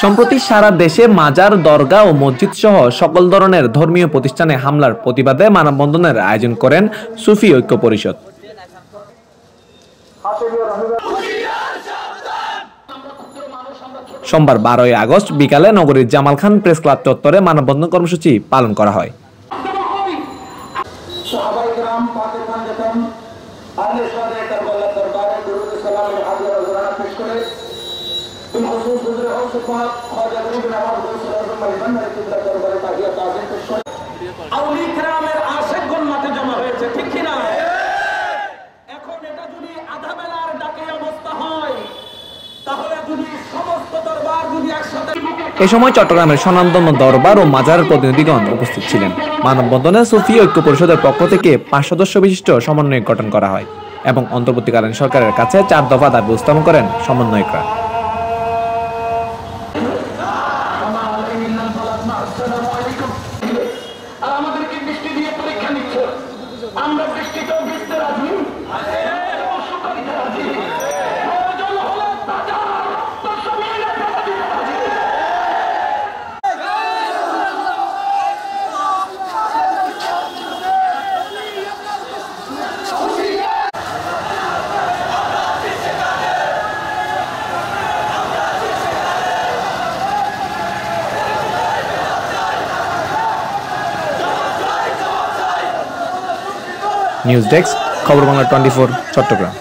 সম্প্রতি সারা দেশে মাজার, দরগা ও মসজিদ সহ সকল ধরনের ধর্মীয় প্রতিষ্ঠানে হামলার প্রতিবাদে মানববন্ধনের আয়োজন করেন সুফি ঐক্য পরিষদ। সোমবার 12 আগস্ট বিকালে নগরীর জামাল খান প্রেস ক্লাব চত্বরে মানববন্ধন কর্মসূচি পালন করা হয়। এ সময় চট্টগ্রামের স্বনামধন্য দরবার ও মাজারের প্রতিনিধিগণ উপস্থিত ছিলেন। মানববন্ধনে সুফি ঐক্য পরিষদের পক্ষ থেকে 5 সদস্য বিশিষ্ট সমন্বয় গঠন করা হয় এবং অন্তর্বর্তীকালীন সরকারের কাছে 4 দফা দাবি উপস্থাপন করেন সমন্বয়করা। নিউজ ডেস্ক, খবর বাংলা 24, চট্টগ্রাম।